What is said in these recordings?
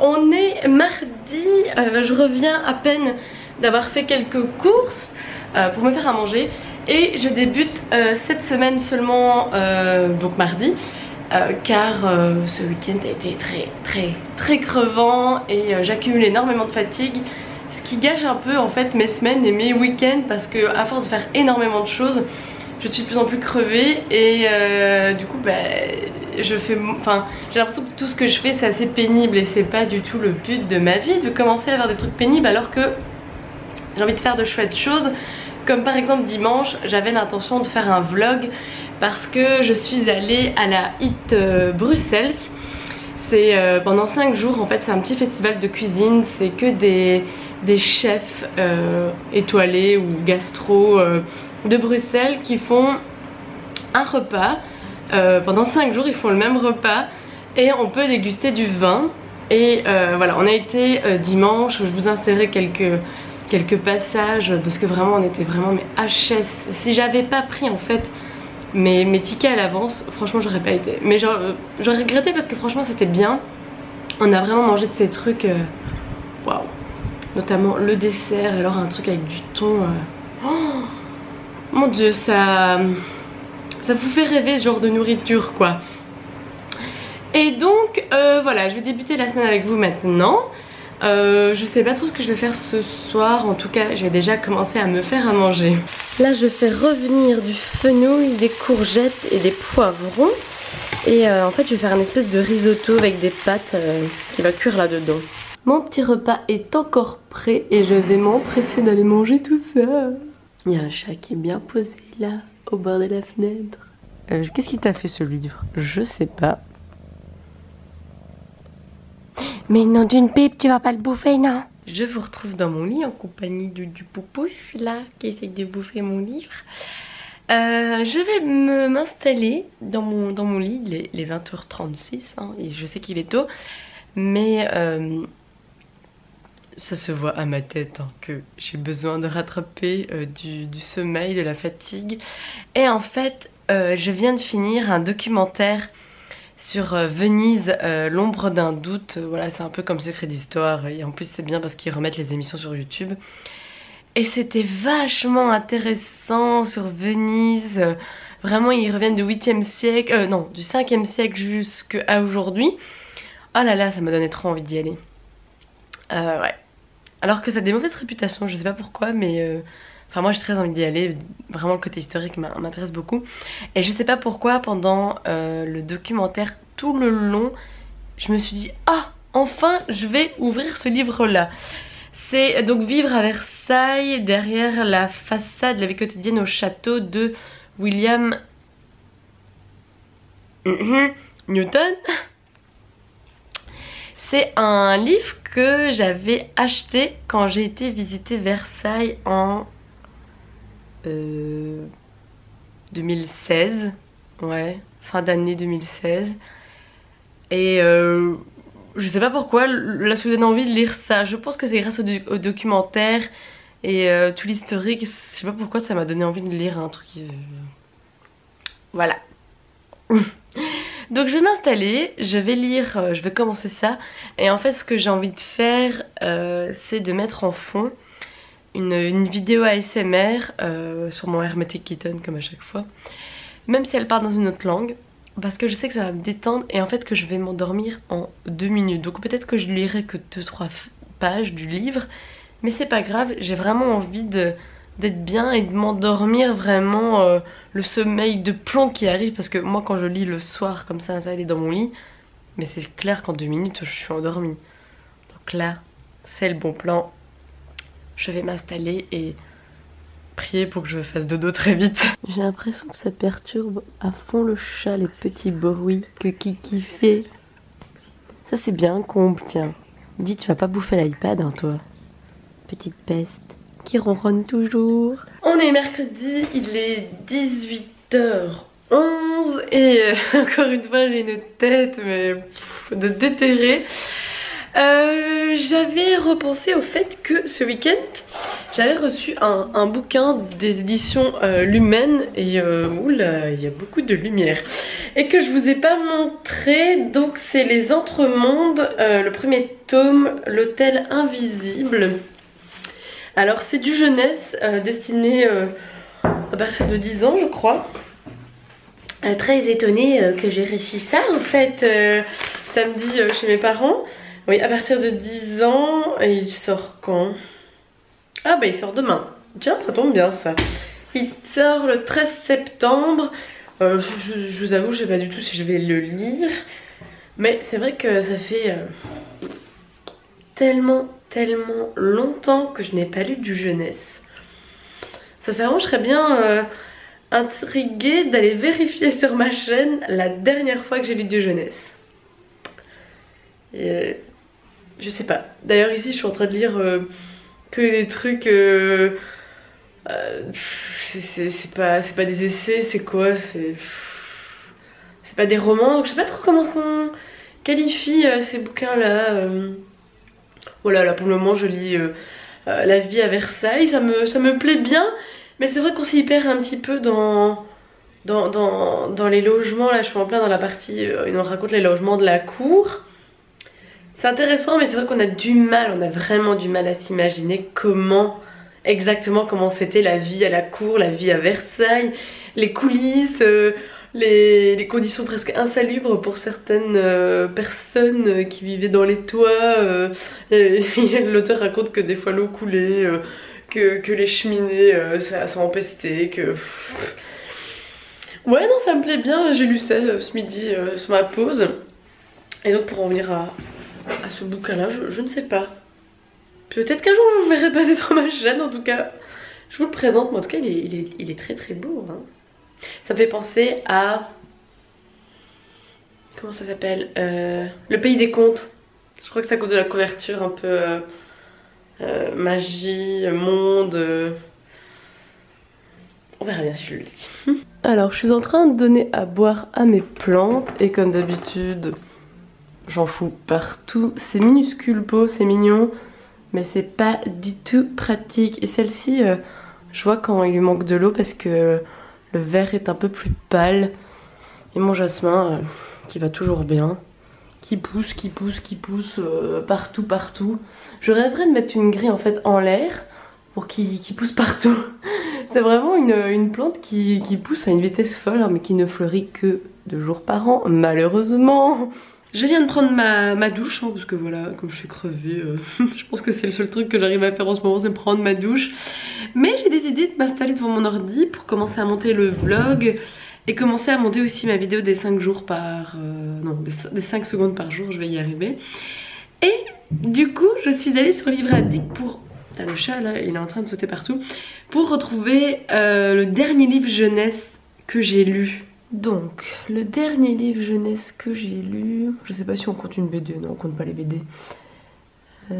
on est mardi, je reviens à peine d'avoir fait quelques courses pour me faire à manger. Et je débute cette semaine seulement, donc mardi, car ce week-end a été très crevant et j'accumule énormément de fatigue. Ce qui gâche un peu en fait mes semaines et mes week-ends, parce que à force de faire énormément de choses, je suis de plus en plus crevée et du coup j'ai l'impression que tout ce que je fais c'est assez pénible et c'est pas du tout le but de ma vie de commencer à faire des trucs pénibles, alors que j'ai envie de faire de chouettes choses. Comme par exemple dimanche, j'avais l'intention de faire un vlog parce que je suis allée à la Hit Bruxelles. C'est pendant 5 jours en fait, c'est un petit festival de cuisine, c'est que des chefs étoilés ou gastro de Bruxelles qui font un repas. Pendant 5 jours ils font le même repas et on peut déguster du vin. Et voilà, on a été dimanche, je vous insérerai quelques passages parce que vraiment on était vraiment mais HS. Si j'avais pas pris en fait mes tickets à l'avance, franchement j'aurais pas été. Mais j'aurais regretté parce que franchement c'était bien. On a vraiment mangé de ces trucs waouh. Notamment le dessert, alors un truc avec du thon. Oh, mon dieu, ça vous fait rêver ce genre de nourriture quoi. Et donc voilà, je vais débuter la semaine avec vous maintenant. Je sais pas trop ce que je vais faire ce soir, en tout cas je vais déjà commencer à me faire à manger. Là je fais revenir du fenouil, des courgettes et des poivrons. Et en fait je vais faire une espèce de risotto avec des pâtes qui va cuire là dedans. Mon petit repas est encore prêt et je vais m'empresser d'aller manger tout ça. Il y a un chat qui est bien posé là, au bord de la fenêtre. Qu'est-ce qui t'a fait ce livre? Je sais pas. Mais non d'une pipe, tu vas pas le bouffer, non? Je vous retrouve dans mon lit en compagnie du poupouf là, qui essaye de bouffer mon livre. Je vais m'installer dans mon lit, il est 20h36 hein, et je sais qu'il est tôt. Mais ça se voit à ma tête hein, que j'ai besoin de rattraper du sommeil, de la fatigue. Et en fait, je viens de finir un documentaire sur Venise, l'ombre d'un doute. Voilà, c'est un peu comme Secret d'Histoire et en plus c'est bien parce qu'ils remettent les émissions sur YouTube. Et c'était vachement intéressant sur Venise. Vraiment ils reviennent du 8e siècle, non du 5e siècle jusqu'à aujourd'hui. Oh là là, ça m'a donné trop envie d'y aller. Ouais. Alors que ça a des mauvaises réputations, je sais pas pourquoi, mais enfin moi j'ai très envie d'y aller. Vraiment le côté historique m'intéresse beaucoup. Et je sais pas pourquoi pendant le documentaire, tout le long, je me suis dit ah enfin je vais ouvrir ce livre là. C'est donc Vivre à Versailles, derrière la façade de la vie quotidienne au château de William Newton. C'est un livre que j'avais acheté quand j'ai été visiter Versailles en 2016, ouais, fin d'année 2016. Et je sais pas pourquoi, la soudaine envie de lire ça. Je pense que c'est grâce au documentaire et tout l'historique. Je sais pas pourquoi ça m'a donné envie de lire un truc. Voilà. Donc je vais m'installer, je vais lire, je vais commencer ça. Et en fait ce que j'ai envie de faire c'est de mettre en fond une vidéo ASMR sur mon Hermetic Kitten comme à chaque fois. Même si elle part dans une autre langue, parce que je sais que ça va me détendre et en fait que je vais m'endormir en 2 minutes. Donc peut-être que je lirai que 2-3 pages du livre, mais c'est pas grave, j'ai vraiment envie d'être bien et de m'endormir vraiment, le sommeil de plomb qui arrive, parce que moi quand je lis le soir comme ça installée dans mon lit, mais c'est clair qu'en 2 minutes je suis endormie. Donc là c'est le bon plan, je vais m'installer et prier pour que je fasse dodo très vite. J'ai l'impression que ça perturbe à fond le chat, les petits bruits que Kiki fait. Ça c'est bien un comble, tiens. Dis, tu vas pas bouffer l'iPad hein toi, petite peste qui ronronne toujours. On est mercredi, il est 18h11 et encore une fois j'ai une tête mais de déterré. J'avais repensé au fait que ce week-end j'avais reçu un bouquin des éditions Lumen et oula, il y a beaucoup de lumière. et que je vous ai pas montré. Donc c'est Les Entremondes, le premier tome, L'Hôtel Invisible. Alors c'est du jeunesse, destiné à partir de 10 ans je crois. Très étonnée que j'ai réussi ça en fait samedi chez mes parents. Oui, à partir de 10 ans. Et il sort quand? Ah bah il sort demain. Tiens, ça tombe bien ça. Il sort le 13 septembre. Je vous avoue, je sais pas du tout si je vais le lire. Mais c'est vrai que ça fait tellement longtemps que je n'ai pas lu du jeunesse. Sincèrement, je serais bien intriguée d'aller vérifier sur ma chaîne la dernière fois que j'ai lu du jeunesse. Et, je sais pas. D'ailleurs ici je suis en train de lire que des trucs... c'est pas des essais, c'est quoi? C'est pas des romans, donc je sais pas trop comment on qualifie ces bouquins là. Voilà, là pour le moment je lis La vie à Versailles, ça me plaît bien, mais c'est vrai qu'on s'y perd un petit peu dans les logements. Là je suis en plein dans la partie, ils nous racontent les logements de la cour. C'est intéressant, mais c'est vrai qu'on a du mal, on a vraiment du mal à s'imaginer exactement comment c'était la vie à la cour, la vie à Versailles, les coulisses, les conditions presque insalubres pour certaines personnes qui vivaient dans les toits. L'auteur raconte que des fois l'eau coulait, que les cheminées ça empestait, que... Ouais non, ça me plaît bien, j'ai lu ça ce midi sur ma pause. Et donc pour en venir à ce bouquin là, je ne sais pas. Peut-être qu'un jour vous verrez passer sur ma chaîne, en tout cas je vous le présente, mais en tout cas il est très beau hein. Ça me fait penser à... Comment ça s'appelle Le Pays des Contes. Je crois que c'est à cause de la couverture un peu magie, monde... On verra bien si je le lis. Alors je suis en train de donner à boire à mes plantes et comme d'habitude j'en fous partout. C'est minuscule pot, c'est mignon, mais c'est pas du tout pratique. Et celle-ci, je vois quand il lui manque de l'eau parce que le vert est un peu plus pâle. Et mon jasmin, qui va toujours bien, qui pousse partout. Je rêverais de mettre une grille en fait en l'air pour qu'il pousse partout. C'est vraiment une plante qui pousse à une vitesse folle, hein, mais qui ne fleurit que 2 jours par an, malheureusement. Je viens de prendre ma douche, hein, parce que voilà, comme je suis crevée, je pense que c'est le seul truc que j'arrive à faire en ce moment, c'est prendre ma douche. Mais j'ai décidé de m'installer devant mon ordi pour commencer à monter le vlog et commencer à monter aussi ma vidéo des 5 jours par... non, des 5 secondes par jour, je vais y arriver. Et du coup, je suis allée sur Livre Addict pour... T'as le chat là, il est en train de sauter partout. Pour retrouver le dernier livre jeunesse que j'ai lu. Donc, le dernier livre jeunesse que j'ai lu... Je sais pas si on compte une BD, non on compte pas les BD. Je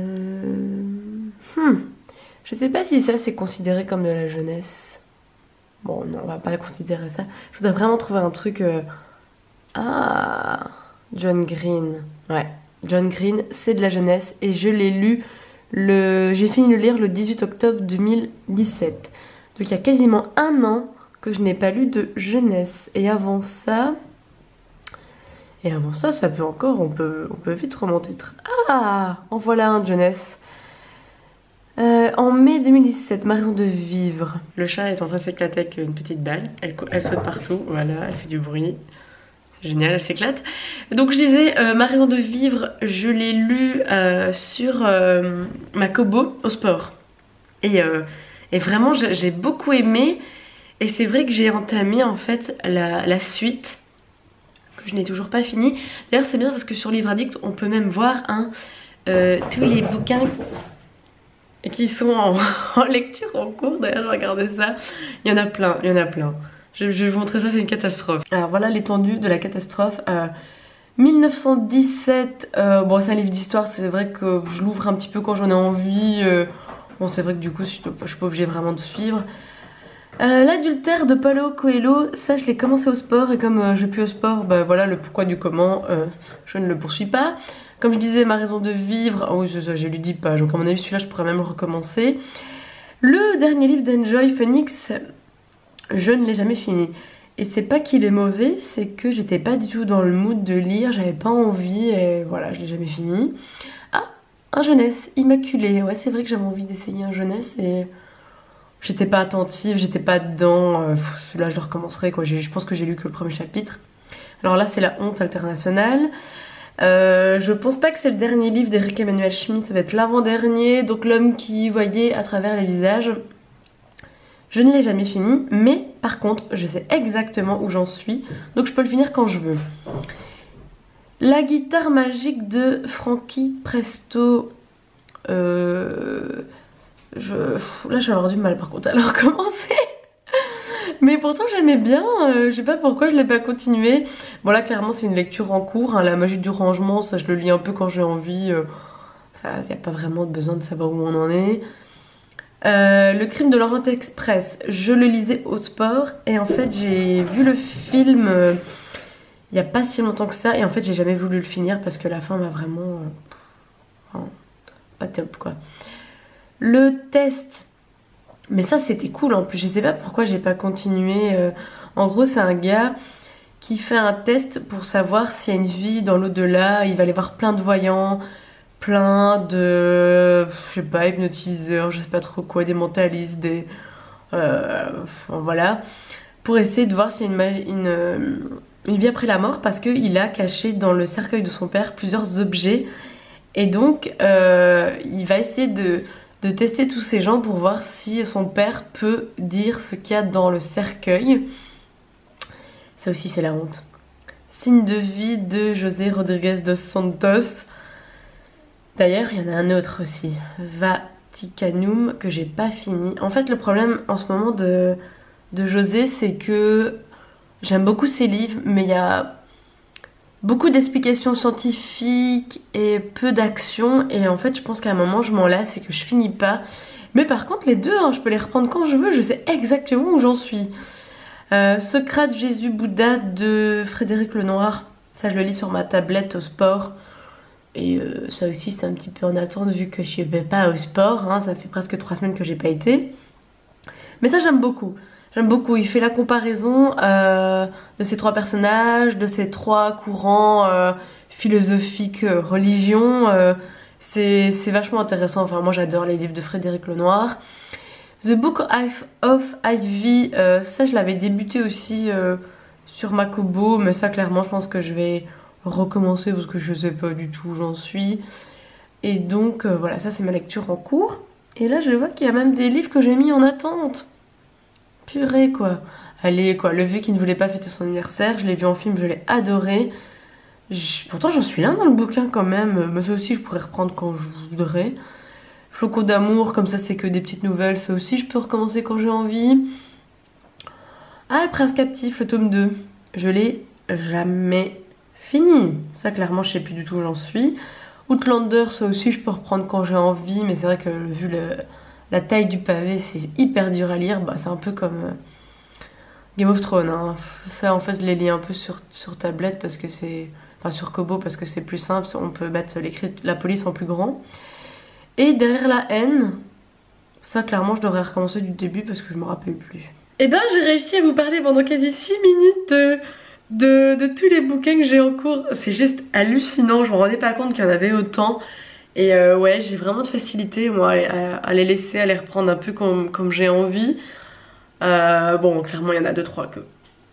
sais pas si ça c'est considéré comme de la jeunesse. Bon non, on va pas considérer ça. Je voudrais vraiment trouver un truc... Ah, John Green. Ouais, John Green c'est de la jeunesse et je l'ai lu... J'ai fini de le lire le 18 octobre 2017. Donc il y a quasiment 1 an que je n'ai pas lu de jeunesse. Et avant ça, ça peut encore, on peut vite remonter. Ah, en voilà un de jeunesse. En mai 2017, Ma raison de vivre. Le chat est en train de s'éclater avec une petite balle. Elle saute partout, voilà, elle fait du bruit. C'est génial, elle s'éclate. Donc je disais, Ma raison de vivre, je l'ai lu sur ma Kobo au sport. Et vraiment, j'ai beaucoup aimé. Et c'est vrai que j'ai entamé en fait la suite, que je n'ai toujours pas fini. D'ailleurs c'est bien parce que sur Livre Addict, on peut même voir tous les bouquins qui sont en lecture en cours. D'ailleurs je regardais ça, il y en a plein, Je vais vous montrer ça, c'est une catastrophe. Alors voilà l'étendue de la catastrophe. 1917, bon c'est un livre d'histoire, c'est vrai que je l'ouvre un petit peu quand j'en ai envie. Bon c'est vrai que du coup je suis pas obligée vraiment de suivre. L'adultère de Paulo Coelho, ça je l'ai commencé au sport et comme je suis plus au sport, bah voilà le pourquoi du comment, je ne le poursuis pas. Comme je disais, Ma raison de vivre, oh oui c'est ça, j'ai lu 10 pages, donc à mon avis celui-là je pourrais même recommencer. Le dernier livre d'Enjoy Phoenix, je ne l'ai jamais fini. Et c'est pas qu'il est mauvais, c'est que j'étais pas du tout dans le mood de lire, j'avais pas envie et voilà, je l'ai jamais fini. Ah, un jeunesse immaculé. Ouais, c'est vrai que j'avais envie d'essayer un jeunesse et j'étais pas attentive, j'étais pas dedans. Là, je le recommencerai quoi. Je pense que j'ai lu que le premier chapitre. Alors là, c'est La Honte internationale. Je pense pas que c'est le dernier livre d'Eric Emmanuel Schmitt, ça va être l'avant-dernier. Donc L'homme qui voyait à travers les visages. Je ne l'ai jamais fini, mais par contre, je sais exactement où j'en suis, donc je peux le finir quand je veux. La guitare magique de Frankie Presto. Là, je vais avoir du mal par contre à le recommencer. Mais pourtant, j'aimais bien. Je sais pas pourquoi je l'ai pas continué. Bon, là, clairement, c'est une lecture en cours. Hein, la magie du rangement, ça, je le lis un peu quand j'ai envie. Il n'y a pas vraiment besoin de savoir où on en est. Le crime de l'Orient Express, je le lisais au sport et en fait j'ai vu le film il n'y a pas si longtemps que ça et en fait j'ai jamais voulu le finir parce que la fin m'a vraiment pas top quoi. Le test, mais ça c'était cool en plus, je sais pas pourquoi j'ai pas continué. En gros c'est un gars qui fait un test pour savoir s'il y a une vie dans l'au-delà, il va aller voir plein de voyants, plein de, je sais pas, hypnotiseurs, je sais pas trop quoi, des mentalistes, des... voilà. Pour essayer de voir s'il y a une vie après la mort parce qu'il a caché dans le cercueil de son père plusieurs objets. Et donc, il va essayer de tester tous ces gens pour voir si son père peut dire ce qu'il y a dans le cercueil. Ça aussi, c'est la honte. Signe de vie de José Rodriguez dos Santos. D'ailleurs, il y en a un autre aussi, Vaticanum, que j'ai pas fini. En fait, le problème en ce moment de José, c'est que j'aime beaucoup ses livres, mais il y a beaucoup d'explications scientifiques et peu d'action. Et en fait, je pense qu'à un moment, je m'en lasse et que je finis pas. Mais par contre, les deux, hein, je peux les reprendre quand je veux, je sais exactement où j'en suis. Socrate, Jésus, Bouddha de Frédéric Lenoir. Ça, je le lis sur ma tablette au sport. Et ça aussi c'est un petit peu en attente vu que je vais pas au sport, hein, ça fait presque 3 semaines que j'ai pas été. Mais ça j'aime beaucoup, il fait la comparaison de ces 3 personnages, de ces 3 courants philosophiques, religions, c'est vachement intéressant, enfin moi j'adore les livres de Frédéric Lenoir. The Book of Ivy, ça je l'avais débuté aussi sur ma Kobo, mais ça clairement je pense que je vais recommencer parce que je sais pas du tout où j'en suis. Et donc voilà, ça c'est ma lecture en cours. Et là je vois qu'il y a même des livres que j'ai mis en attente. Purée quoi. Allez quoi, Le Vieux qui ne voulait pas fêter son anniversaire, je l'ai vu en film, je l'ai adoré. Pourtant j'en suis là dans le bouquin quand même, mais ça aussi je pourrais reprendre quand je voudrais. Flocon d'amour, comme ça c'est que des petites nouvelles, ça aussi je peux recommencer quand j'ai envie. Ah, Le Prince captif, le tome 2, je l'ai jamais fini. Ça clairement je sais plus du tout où j'en suis. Outlander, ça aussi je peux reprendre quand j'ai envie, mais c'est vrai que vu la taille du pavé c'est hyper dur à lire. Bah, c'est un peu comme Game of Thrones, hein. Ça en fait je les lis un peu sur tablette parce que c'est... Enfin sur Kobo parce que c'est plus simple, on peut mettre la police en plus grand. Et Derrière la haine, ça clairement je devrais recommencer du début parce que je me rappelle plus. Et ben j'ai réussi à vous parler pendant quasi 6 minutes de tous les bouquins que j'ai en cours. C'est juste hallucinant, je me rendais pas compte qu'il y en avait autant. Et ouais, j'ai vraiment de facilité moi à les laisser, à les reprendre un peu comme j'ai envie. Bon, clairement il y en a 2-3 que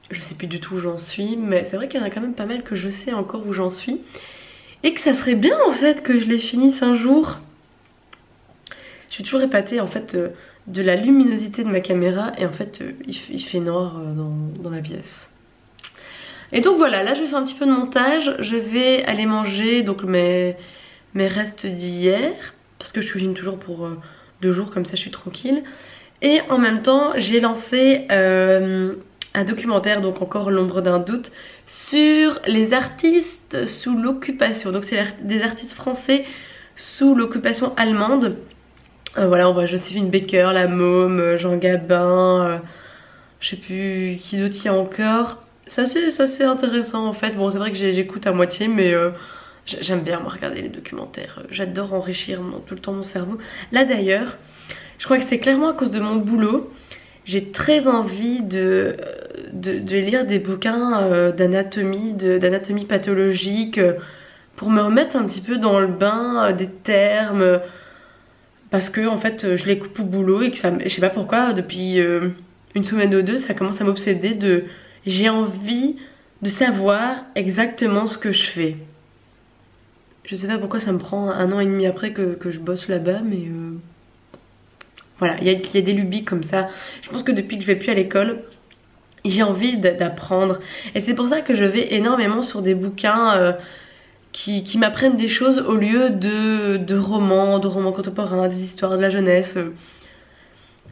je sais plus du tout où j'en suis, mais c'est vrai qu'il y en a quand même pas mal que je sais encore où j'en suis. Et que ça serait bien en fait que je les finisse un jour. Je suis toujours épatée en fait de la luminosité de ma caméra et en fait il fait noir dans ma pièce. Et donc voilà, là je vais faire un petit peu de montage, je vais aller manger donc mes restes d'hier parce que je cuisine toujours pour 2 jours, comme ça je suis tranquille. Et en même temps j'ai lancé un documentaire, donc encore l'ombre d'un doute, sur les artistes sous l'occupation. Donc c'est des artistes français sous l'occupation allemande. Voilà, on voit Joséphine Baker, La Môme, Jean Gabin, je sais plus qui d'autre il y a encore. Ça c'est intéressant en fait. Bon, c'est vrai que j'écoute à moitié, mais j'aime bien moi regarder les documentaires. J'adore enrichir tout le temps mon cerveau. Là d'ailleurs, je crois que c'est clairement à cause de mon boulot. J'ai très envie de de lire des bouquins d'anatomie pathologique pour me remettre un petit peu dans le bain des termes. Parce que en fait je les coupe au boulot et que ça, je sais pas pourquoi, depuis une semaine ou deux, ça commence à m'obséder de... J'ai envie de savoir exactement ce que je fais. Je sais pas pourquoi ça me prend 1 an et demi après que je bosse là-bas, mais voilà, il y a des lubies comme ça. Je pense que depuis que je vais plus à l'école, j'ai envie d'apprendre. Et c'est pour ça que je vais énormément sur des bouquins qui m'apprennent des choses au lieu de romans contemporains, des histoires de la jeunesse.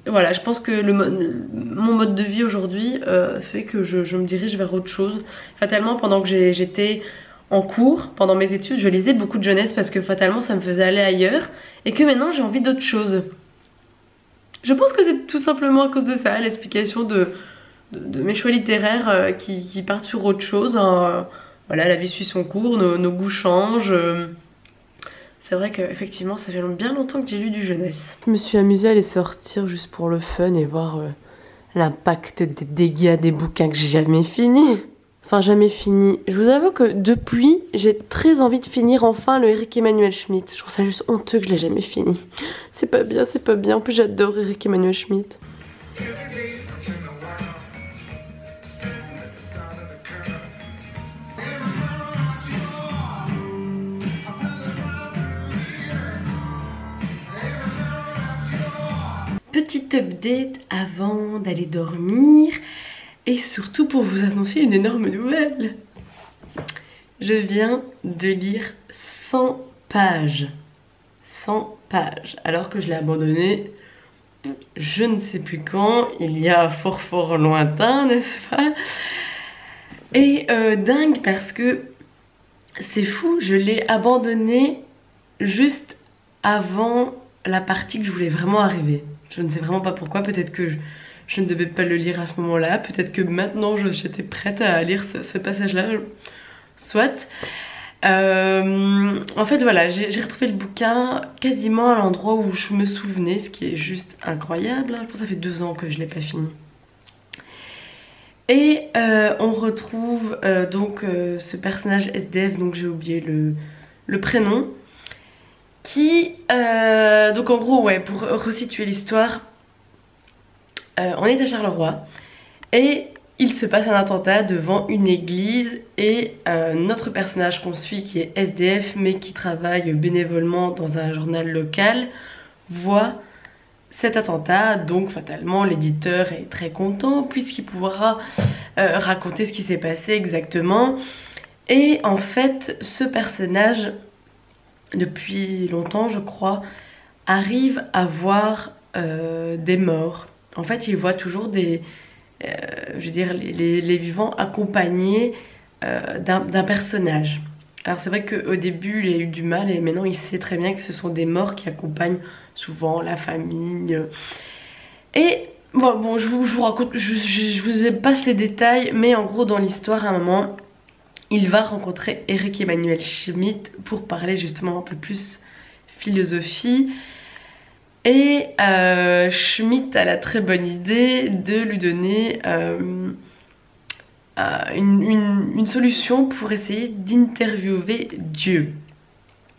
Voilà, je pense que mon mode de vie aujourd'hui fait que je me dirige vers autre chose. Fatalement, pendant que j'étais en cours, pendant mes études, je lisais beaucoup de jeunesse parce que fatalement ça me faisait aller ailleurs et que maintenant j'ai envie d'autre chose. Je pense que c'est tout simplement à cause de ça, l'explication de mes choix littéraires qui partent sur autre chose. Hein. Voilà, la vie suit son cours, nos goûts changent. C'est vrai qu'effectivement, ça fait bien longtemps que j'ai lu du jeunesse. Je me suis amusée à les sortir juste pour le fun et voir l'impact des dégâts des bouquins que j'ai jamais fini. Enfin, jamais fini. Je vous avoue que depuis, j'ai très envie de finir enfin le Eric Emmanuel Schmitt. Je trouve ça juste honteux que je l'ai jamais fini. C'est pas bien, c'est pas bien. En plus, j'adore Eric Emmanuel Schmitt. Petite update avant d'aller dormir et surtout pour vous annoncer une énorme nouvelle. Je viens de lire 100 pages. 100 pages. Alors que je l'ai abandonné je ne sais plus quand, il y a fort lointain, n'est-ce pas? Et dingue parce que c'est fou, je l'ai abandonné juste avant la partie que je voulais vraiment arriver. Je ne sais vraiment pas pourquoi, peut-être que je ne devais pas le lire à ce moment-là, peut-être que maintenant j'étais prête à lire ce passage-là, soit. En fait voilà, j'ai retrouvé le bouquin quasiment à l'endroit où je me souvenais, ce qui est juste incroyable, hein. Je pense que ça fait 2 ans que je l'ai pas fini. Et on retrouve donc ce personnage SDF, donc j'ai oublié le prénom, qui, donc en gros, ouais, pour resituer l'histoire, on est à Charleroi et il se passe un attentat devant une église et notre personnage qu'on suit, qui est SDF mais qui travaille bénévolement dans un journal local, voit cet attentat. Donc fatalement l'éditeur est très content puisqu'il pourra raconter ce qui s'est passé exactement. Et en fait ce personnage, depuis longtemps je crois, arrive à voir des morts. En fait il voit toujours des... je veux dire les vivants accompagnés d'un personnage. Alors c'est vrai qu'au début il a eu du mal et maintenant il sait très bien que ce sont des morts qui accompagnent souvent la famille. Et bon je vous raconte, je vous passe les détails, mais en gros dans l'histoire à un moment il va rencontrer Eric Emmanuel Schmitt pour parler justement un peu plus philosophie. Et Schmitt a la très bonne idée de lui donner une solution pour essayer d'interviewer Dieu.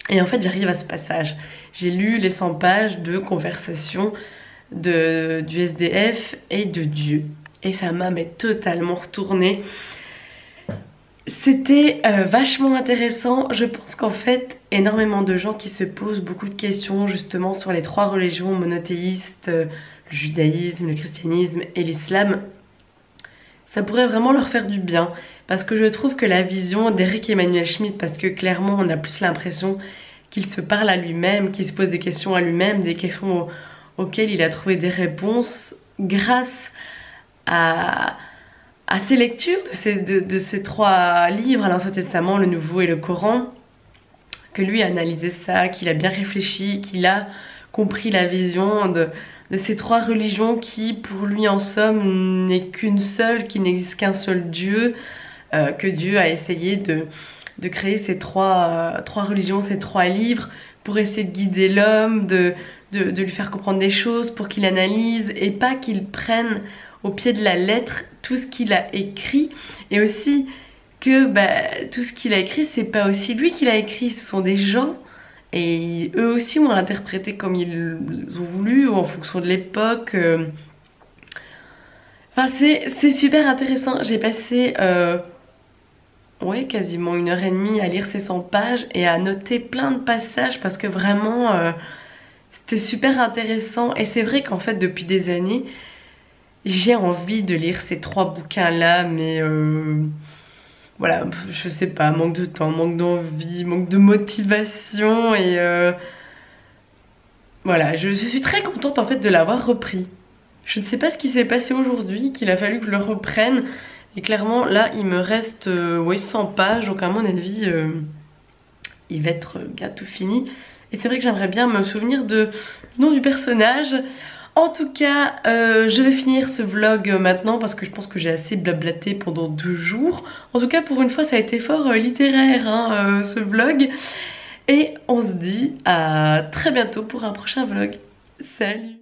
Et en fait j'arrive à ce passage. J'ai lu les 100 pages de conversation du SDF et de Dieu. Et ça m'a totalement retournée. C'était vachement intéressant. Je pense qu'en fait énormément de gens qui se posent beaucoup de questions justement sur les 3 religions monothéistes, le judaïsme, le christianisme et l'islam, ça pourrait vraiment leur faire du bien, parce que je trouve que la vision d'Eric Emmanuel Schmitt, parce que clairement on a plus l'impression qu'il se parle à lui-même, qu'il se pose des questions à lui-même, des questions auxquelles il a trouvé des réponses grâce à ses lectures de ces 3 livres, l'Ancien Testament, le Nouveau et le Coran, que lui a analysé ça, qu'il a bien réfléchi, qu'il a compris la vision de ces 3 religions qui pour lui en somme n'est qu'une seule, qu'il n'existe qu'un seul Dieu, que Dieu a essayé de créer ces 3 religions, ces 3 livres pour essayer de guider l'homme, de lui faire comprendre des choses, pour qu'il analyse et pas qu'il prenne au pied de la lettre tout ce qu'il a écrit, et aussi que tout ce qu'il a écrit, c'est pas aussi lui qui l'a écrit, ce sont des gens, et eux aussi ont interprété comme ils ont voulu, ou en fonction de l'époque. Enfin, c'est super intéressant. J'ai passé ouais, quasiment 1h30 à lire ces 100 pages et à noter plein de passages parce que vraiment c'était super intéressant. Et c'est vrai qu'en fait depuis des années j'ai envie de lire ces 3 bouquins là, mais voilà, je sais pas, manque de temps, manque d'envie, manque de motivation, et voilà, je suis très contente en fait de l'avoir repris. Je ne sais pas ce qui s'est passé aujourd'hui, qu'il a fallu que je le reprenne. Et clairement, là, il me reste ouais, 100 pages. Donc à mon avis, il va être bientôt fini. Et c'est vrai que j'aimerais bien me souvenir du nom du personnage. En tout cas, je vais finir ce vlog maintenant parce que je pense que j'ai assez blablaté pendant 2 jours. En tout cas, pour une fois, ça a été fort littéraire, hein, ce vlog. Et on se dit à très bientôt pour un prochain vlog. Salut!